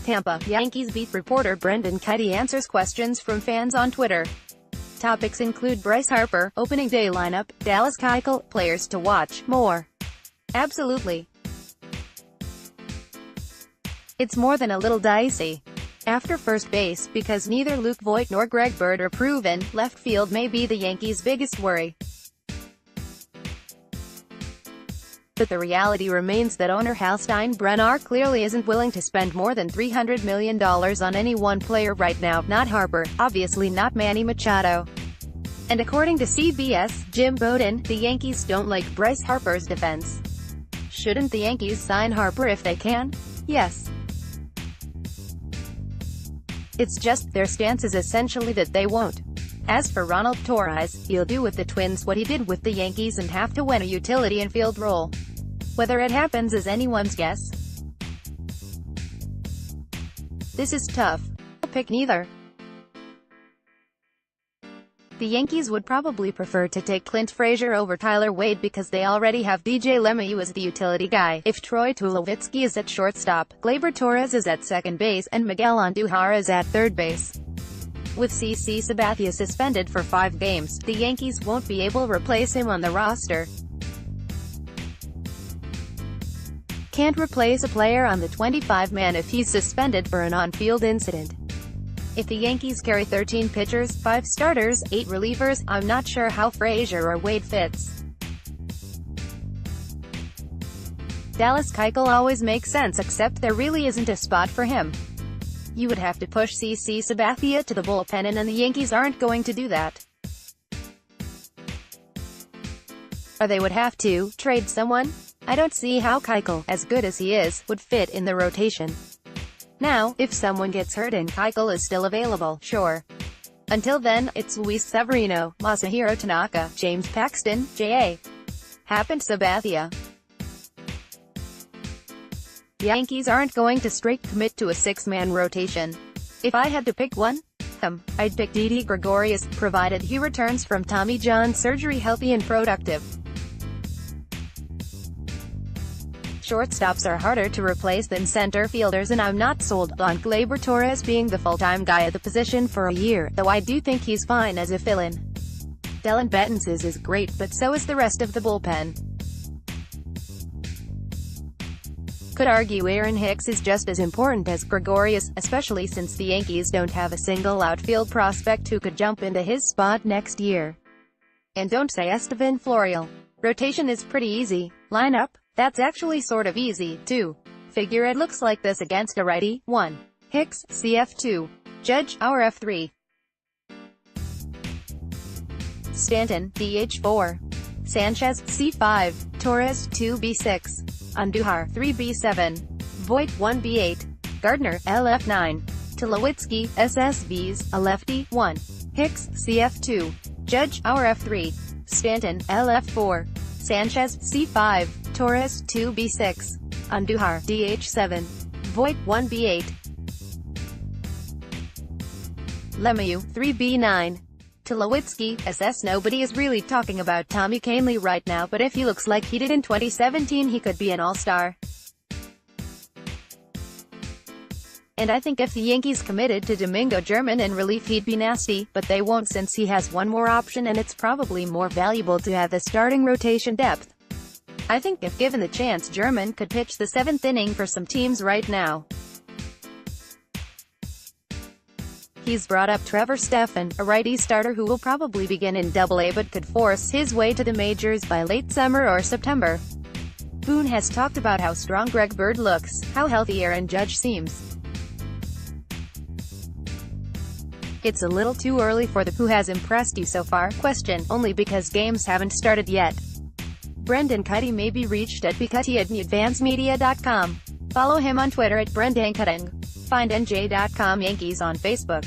Tampa, Yankees beat reporter Brendan Keuchel answers questions from fans on Twitter. Topics include Bryce Harper, opening day lineup, Dallas Keuchel, players to watch, more. Absolutely. It's more than a little dicey. After first base, because neither Luke Voit nor Greg Bird are proven, left field may be the Yankees' biggest worry. But the reality remains that owner Hal Steinbrenner clearly isn't willing to spend more than $300 million on any one player right now, not Harper, obviously not Manny Machado. And according to CBS, Jim Bowden, the Yankees don't like Bryce Harper's defense. Shouldn't the Yankees sign Harper if they can? Yes. It's just, their stance is essentially that they won't. As for Ronald Torres, he'll do with the Twins what he did with the Yankees and have to win a utility infield role. Whether it happens is anyone's guess. This is tough. I'll pick neither. The Yankees would probably prefer to take Clint Frazier over Tyler Wade because they already have DJ LeMahieu as the utility guy. If Troy Tulowitzki is at shortstop, Gleyber Torres is at second base, and Miguel Andujar is at third base. With CC Sabathia suspended for 5 games, the Yankees won't be able to replace him on the roster. Can't replace a player on the 25-man if he's suspended for an on-field incident. If the Yankees carry 13 pitchers, 5 starters, 8 relievers, I'm not sure how Frazier or Wade fits. Dallas Keuchel always makes sense, except there really isn't a spot for him. You would have to push CC Sabathia to the bullpen, and the Yankees aren't going to do that. Or they would have to trade someone. I don't see how Keuchel, as good as he is, would fit in the rotation. Now, if someone gets hurt and Keuchel is still available, sure. Until then, it's Luis Severino, Masahiro Tanaka, James Paxton, J.A. Happ and Sabathia. The Yankees aren't going to straight commit to a 6-man rotation. If I had to pick one, I'd pick Didi Gregorius, provided he returns from Tommy John surgery healthy and productive. Shortstops are harder to replace than center fielders, and I'm not sold on Gleyber Torres being the full-time guy at the position for a year, though I do think he's fine as a fill-in. Dellin Betances is great, but so is the rest of the bullpen. Could argue Aaron Hicks is just as important as Gregorius, especially since the Yankees don't have a single outfield prospect who could jump into his spot next year. And don't say Estevan Florial. Rotation is pretty easy. Lineup? That's actually sort of easy, too. Figure it looks like this against a righty. 1. Hicks, CF2. Judge, our F3. Stanton, DH4. Sanchez, C5. Torres, 2B6. Andujar, 3B7. Voit, 1B8. Gardner, LF9. Tulowitzki, SSVs, a lefty, 1. Hicks, CF2. Judge, our F3. Stanton, LF4. Sanchez, C5. Torres, 2B6. Andujar, DH7. Voit, 1B8. LeMahieu, 3B9. Tulowitzki, SS. Nobody is really talking about Tommy Kahnle right now, but if he looks like he did in 2017, he could be an all-star. And I think if the Yankees committed to Domingo German in relief, he'd be nasty, but they won't since he has one more option, and it's probably more valuable to have the starting rotation depth. I think if given the chance, German could pitch the 7th inning for some teams right now. He's brought up Trevor Stefen, a righty starter who will probably begin in Double-A but could force his way to the majors by late summer or September. Boone has talked about how strong Greg Bird looks, how healthy Aaron Judge seems. It's a little too early for the "who has impressed you so far" question, only because games haven't started yet. Brendan Keuchel may be reached at bkutty@advancemedia.com. Follow him on Twitter at brendankutting. Find NJ.com Yankees on Facebook.